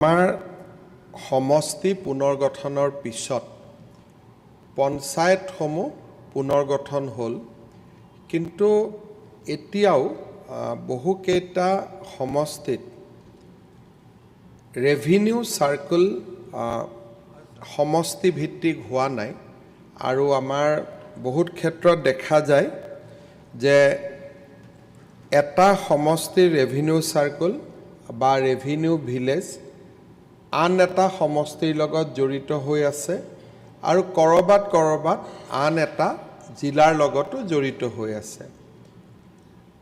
আমাৰ সমষ্টি পুনৰ্গঠনৰ পিছত পঞ্চায়তসমূহ পুনৰ্গঠন হ'ল, কিন্তু এতিয়াও বহুকেইটা সমষ্টিত ৰেভিনিউ চাৰ্কেল সমষ্টি ভিত্তিক হোৱা নাই। আৰু আমাৰ বহুত ক্ষেত্ৰত দেখা যায় যে এটা সমষ্টিৰ ৰেভিনিউ চাৰ্কেল বা ৰেভিনিউ ভিলেজ আন এটা সমষ্টিৰ লগত জড়িত হৈ আছে আৰু কৰবাত আন এটা জিলাৰ লগতো জড়িত হৈ আছে।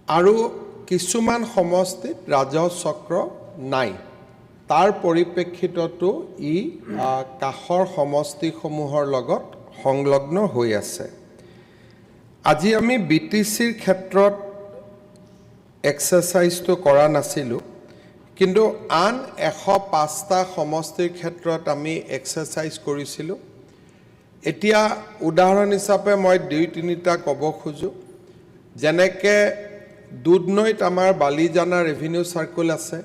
আৰু কিছুমান সমষ্টিত ৰাজহ চক্ৰ নাই। তাৰ পৰিপ্ৰেক্ষিততো ই কাষৰ সমষ্টিসমূহৰ লগত সংলগ্ন হৈ আছে। আজি আমি বিটিচিৰ ক্ষেত্ৰত এক্সাৰচাইজটো কৰা নাছিলোঁ, কিন্তু আন 105টা সমষ্টিৰ ক্ষেত্ৰত আমি এক্সাৰচাইজ কৰিছিলোঁ। এতিয়া উদাহৰণ হিচাপে মই 2-3টা ক'ব খোজোঁ। যেনেকৈ দুধনৈত আমাৰ বালিজানা ৰেভিনিউ চাৰ্কেল আছে,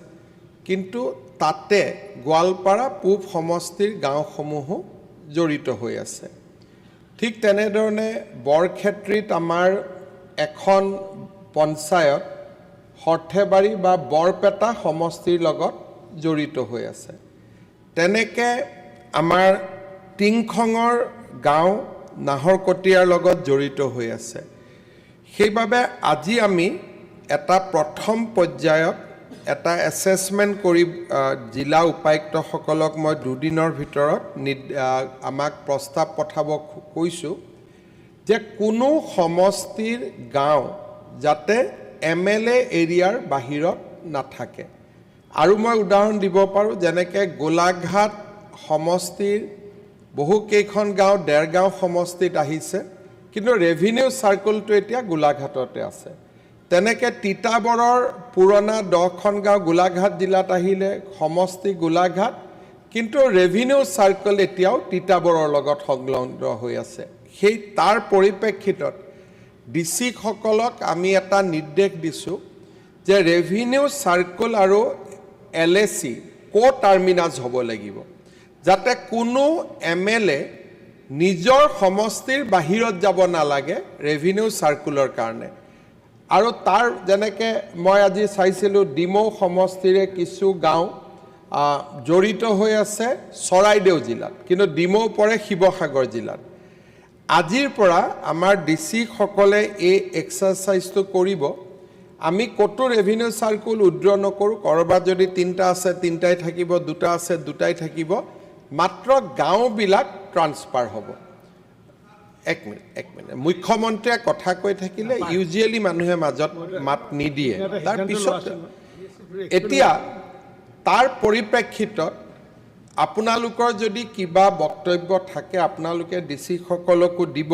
কিন্তু তাতে গোৱালপাৰা পূব সমষ্টিৰ গাঁওসমূহো জড়িত হৈ আছে। ঠিক তেনেধৰণে বৰক্ষেত্ৰীত আমাৰ এখন পঞ্চায়ত সৰ্থেবাৰী বা বৰপেটা সমষ্টিৰ লগত জড়িত হৈ আছে। তেনেকৈ আমাৰ টিংখঙৰ গাঁও নাহৰকটীয়াৰ লগত জড়িত হৈ আছে। সেইবাবে আজি আমি এটা প্ৰথম পৰ্যায়ত এটা এছেছমেণ্ট কৰি জিলা উপায়ুক্তসকলক মই 2 দিনৰ ভিতৰত আমাক প্ৰস্তাৱ পঠাব কৈছোঁ যে কোনো সমষ্টিৰ গাঁও যাতে MLA এৰিয়াৰ বাহিৰত নাথাকে। আৰু মই উদাহৰণ দিব পাৰোঁ, যেনেকৈ গোলাঘাট সমষ্টিৰ বহুকেইখন গাঁও দেৰগাঁও সমষ্টিত আহিছে, কিন্তু ৰেভিনিউ চাৰ্কেলটো এতিয়া গোলাঘাটতে আছে। তেনেকৈ তিতাবৰৰ পুৰণা 10খন গাঁও গোলাঘাট জিলাত আহিলে সমষ্টি গোলাঘাট, কিন্তু ৰেভিনিউ চাৰ্কেল এতিয়াও তিতাবৰৰ লগত সংলগ্ন হৈ আছে। সেই তাৰ পৰিপ্ৰেক্ষিতত ডিচিসকলক আমি এটা নিৰ্দেশ দিছোঁ যে ৰেভিনিউ চাৰ্কেল আৰু LAC টাৰ্মিনাছ হ'ব লাগিব, যাতে কোনো MLA নিজৰ সমষ্টিৰ বাহিৰত যাব নালাগে ৰেভিনিউ চাৰ্কুলৰ কাৰণে। আৰু তাৰ যেনেকৈ মই আজি চাইছিলোঁ ডিমৌ সমষ্টিৰে কিছু গাঁও জড়িত হৈ আছে চৰাইদেউ জিলাত, কিন্তু ডিমৌ পৰে শিৱসাগৰ জিলাত। আজিৰ পৰা আমাৰ ডিচিসকলে এই এক্সাৰচাইজটো কৰিব। আমি ক'তো ৰেভিনিউ চাৰ্কুল উইড্ৰ নকৰোঁ। ক'ৰবাত যদি 3টা আছে 3টাই থাকিব, 2টা আছে 2টাই থাকিব, মাত্ৰ গাঁওবিলাক ট্ৰান্সফাৰ হ'ব। এক মিনিট মুখ্যমন্ত্ৰীয়ে কথা কৈ থাকিলে ইউজুৱেলি মানুহে মাজত মাত নিদিয়ে। তাৰপিছত এতিয়া তাৰ পৰিপ্ৰেক্ষিতত আপোনালোকৰ যদি কিবা বক্তব্য থাকে আপোনালোকে ডিচিসকলকো দিব।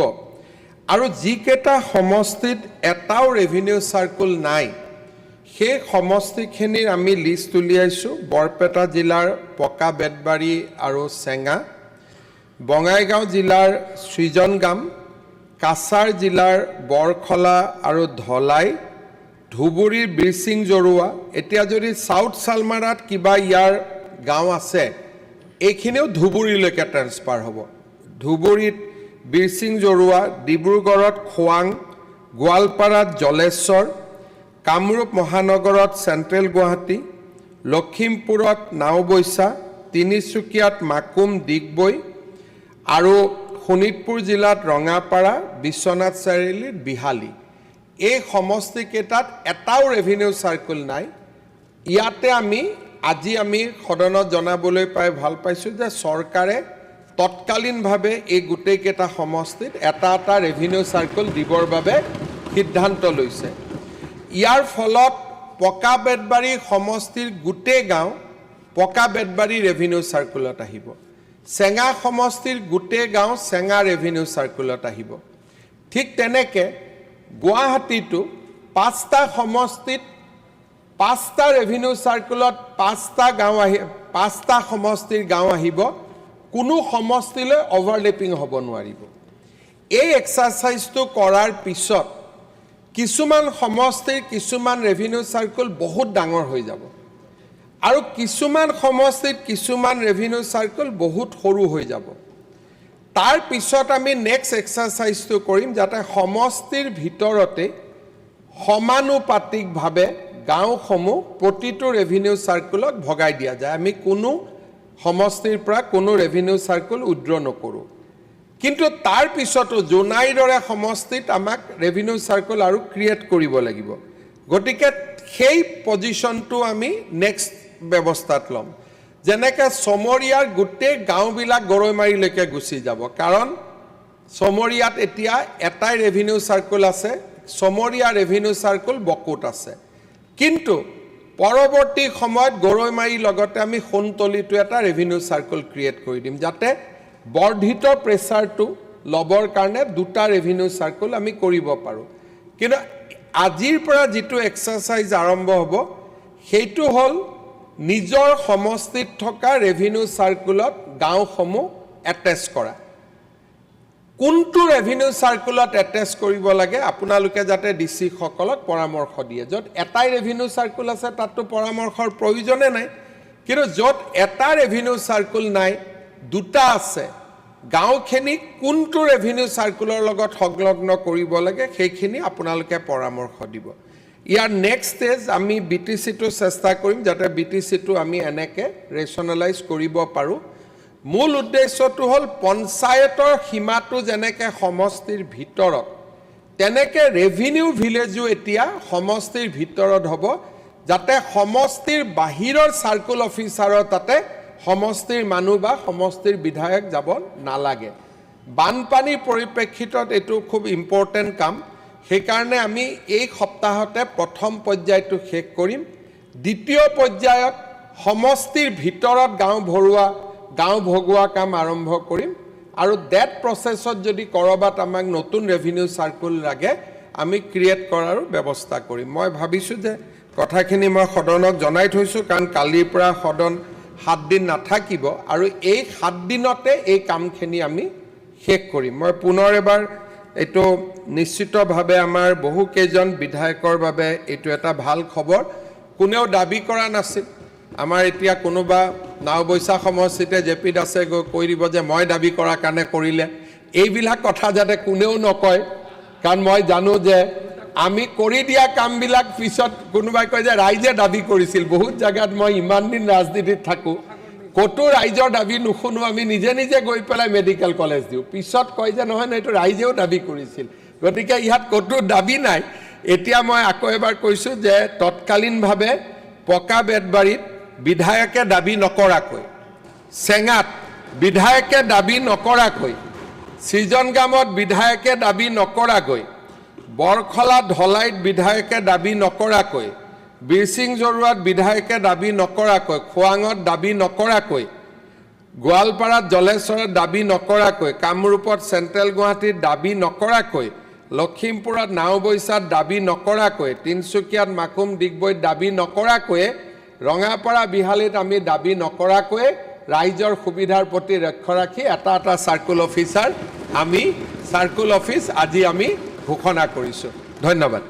আৰু যিকেইটা সমষ্টিত এটাও ৰেভিনিউ চাৰ্কুল নাই, সেই সমষ্টিখিনিৰ আমি লিষ্ট উলিয়াইছোঁ। বৰপেটা জিলাৰ পকা বেতবাৰী আৰু চেঙা, বঙাইগাঁও জিলাৰ সৃজনগাম, কাছাৰ জিলাৰ বৰখলা আৰু ধলাই, ধুবুৰীৰ বিৰচিং জৰুৱা। এতিয়া যদি চাউথ চালমাৰাত কিবা ইয়াৰ গাঁও আছে, এইখিনিও ধুবুৰীলৈকে ট্ৰেন্সফাৰ হ'ব। ধুবুৰীত বিৰচিং জৰুৱা, ডিব্ৰুগড়ত খোৱাং, গোৱালপাৰাত জলেশ্বৰ, কামৰূপ মহানগৰত চেণ্ট্ৰেল গুৱাহাটী, লখিমপুৰত নাওবৈচা, তিনিচুকীয়াত মাকুম ডিগবৈ আৰু শোণিতপুৰ জিলাত ৰঙাপাৰা, বিশ্বনাথ চাৰিআলিত বিহালী। এই সমষ্টিকেইটাত এটাও ৰেভিনিউ চাৰ্কুল নাই। ইয়াতে আজি আমি সদনত জনাবলৈ পাই ভাল পাইছোঁ যে চৰকাৰে তৎকালীনভাৱে এই গোটেইকেইটা সমষ্টিত এটা ৰেভিনিউ চাৰ্কুল দিবৰ বাবে সিদ্ধান্ত লৈছে। ইয়াৰ ফলত পকা বেতবাৰী সমষ্টিৰ গোটেই গাঁও পকা বেতবাৰী ৰেভিনিউ চাৰ্কুলত আহিব। চেঙা সমষ্টিৰ গোটেই গাঁও চেঙা ৰেভিনিউ চাৰ্কুলত আহিব। ঠিক তেনেকৈ গুৱাহাটীতো 5টা সমষ্টিত 5টা ৰেভিনিউ চাৰ্কুলত 5টা সমষ্টিৰ গাঁও আহিব। কোনো সমষ্টিলৈ অভাৰলেপিং হ'ব নোৱাৰিব। এই এক্সাৰচাইজটো কৰাৰ পিছত কিছুমান সমষ্টিৰ কিছুমান ৰেভিনিউ চাৰ্কুল বহুত ডাঙৰ হৈ যাব। আৰু কিছুমান সমষ্টিত কিছুমান ৰেভিনিউ সাৰ্কেল বহুত সৰু হৈ যাব তাৰ পিছত আমি নেক্সট এক্সাৰসাইজটো কৰিম যাতে সমষ্টিৰ ভিতৰতে সমানুপাতিকভাৱে গাঁওসমূহ প্ৰতিটো ৰেভিনিউ সাৰ্কেলত ভগাই দিয়া যায় আমি কোনো সমষ্টিৰ পৰা কোনো ৰেভিনিউ সাৰ্কেল উইথড্ৰ নকৰো কিন্তু তাৰ পিছতো জোনাইদৰে সমষ্টিত আমাক ৰেভিনিউ সাৰ্কেল আৰু ক্ৰিয়েট কৰিব লাগিব গতিকে সেই পজিশনটো আমি নেক্সট ব্যৱস্থাত লম যেনেকৈ সমৰিয়াৰ গোটেই গাঁওবিলাক গৰৈমাৰীলৈকে গুচি যাব কাৰণ সমৰিয়াত এতিয়া এটাই ৰেভিনিউ সাৰ্কেল আছে সমৰিয়া ৰেভিনিউ সাৰ্কেল বকুত আছে কিন্তু পৰৱৰ্তী সময়ত গৰৈমাৰীৰ লগতে আমি সোণতলিটো এটা ৰেভিনিউ সাৰ্কেল ক্ৰিয়েট কৰি দিম যাতে বৰ্ধিত প্ৰেছাৰটো লবৰ কাৰণে দুটা ৰেভিনিউ সাৰ্কেল আমি কৰিব পাৰো কিন্তু আজিৰ পৰা যেটো এক্সাৰসাইজ আৰম্ভ হ'ব সেইটো হল নিজৰ সমষ্টিত থকা ৰেভিনিউ সাৰ্কেলত গাঁওসমূহ এটেচ কৰা কোনটো ৰেভিনিউ সাৰ্কেলত এটেচ কৰিব লাগে আপোনালোকে যাতে ডিসি সকলক পৰামৰ্শ দিয়ে যত এটাই ৰেভিনিউ সাৰ্কেল আছে তাতটো পৰামৰ্শৰ প্ৰয়োজনে নাই কিন্তু যত এটা ৰেভিনিউ সাৰ্কেল নাই দুটা আছে গাঁওখিনি কোনটো ৰেভিনিউ সাৰ্কেলৰ লগত সংলগ্ন কৰিব লাগে সেইখিনি আপোনালোকে পৰামৰ্শ দিব ইয়াৰ নেক্সট স্টেজ আমি বিটিসিটো চেষ্টা কৰিম যাতে বিটিসিটো আমি এনেকে ৰেশনালাইজ কৰিব পাৰো মূল উদ্দেশ্যটো হল পঞ্চায়তৰ সীমাটো যেনেকে সমষ্টিৰ ভিতৰত তেনেকে ৰেভিনিউ ভিলেজো এতিয়া সমষ্টিৰ ভিতৰত হ'ব যাতে সমষ্টিৰ বাহিৰৰ সাৰ্কেল অফিচাৰৰ তাতে সমষ্টিৰ মানুহ বা সমষ্টিৰ বিধায়ক যাব নালাগে বানপানীৰ পৰিপ্ৰেক্ষিতত এটো খুব ইম্পৰ্টেন্ট কাম সেইকাৰণে আমি এই সপ্তাহতে প্ৰথম পৰ্যায়টো শেষ কৰিম দ্বিতীয় পৰ্যায়ত সমষ্টিৰ ভিতৰত গাঁও ভগোৱা কাম আৰম্ভ কৰিম আৰু ডেট প্ৰসেছত যদি কৰবাত আমাক নতুন ৰেভিনিউ সাৰ্কেল লাগে আমি ক্ৰিয়েট কৰাৰ ব্যৱস্থা কৰিম মই ভাবিছো যে কথাখিনি মই সদনক জনাই থৈছো কাৰণ কালিৰ পৰা সদন 7 দিন নাথাকিব আৰু এই 7 দিনতে এই কামখিনি আমি শেষ কৰিম মই পুনৰ এবাৰ এটো নিশ্চিতভাৱে আমাৰ বহু কেজন বিধায়কৰ বাবে এটো এটা ভাল খবৰ কোনেও দাবী কৰা নাছিল আমাৰ এতিয়া কোনোবা নাওবৈছা সমষ্টিতে জেপি দাসে কৈ দিব যে মই দাবী কৰা কাৰণে কৰিলে এইবিলাক কথা যাতে কোনেও নকয় কাৰণ মই জানো যে আমি কৰি দিয়া কামবিলাক পিছত কোনোবাই কয় যে ৰাইজে দাবী কৰিছিল বহুত জায়গাত মই ইমান দিন ৰাজনীতিত থাকো কতো ৰাইজৰ দাবী নুশুনো আমি নিজে নিজে গৈ পেলাই মেডিকেল কলেজ দিও পিছত কয় যে নহয় এইটো ৰাইজেও দাবী কৰিছিল গতিকে ইয়াত কতো দাবী নাই এতিয়া মই আকৌ এবাৰ কৈছো যে তৎকালীনভাৱে পকা বেদবাৰীত বিধায়কে দাবী নকৰাকৈ চেঙাত বিধায়কে দাবী নকৰাকৈ সৃজনগামত বিধায়কে দাবী নকৰাকৈ বৰখলা ঢলাইত বিধায়কে দাবী নকৰাকৈ বিৰসিং জৰুৱাত বিধায়কে দাবী নকৰাকৈ খোৱাঙত দাবী নকৰাকৈ গোৱালপাৰাত জলেশ্বৰত দাবী নকৰাকৈ কামৰূপত চেন্ট্ৰেল গুৱাহাটীত দাবী নকৰাকৈ লখিমপুৰত নাওবৈছাত দাবী নকৰাকৈ তিনচুকীয়াত মাকুম ডিগবৈত দাবী নকৰাকৈ ৰঙাপাৰা বিহালীত আমি দাবী নকৰাকৈ ৰাইজৰ সুবিধাৰ প্ৰতি লক্ষ্য ৰাখি এটা সাৰ্কেল অফিচাৰ আমি সাৰ্কেল অফিচ আজি আমি ঘোষণা কৰিছো ধন্যবাদ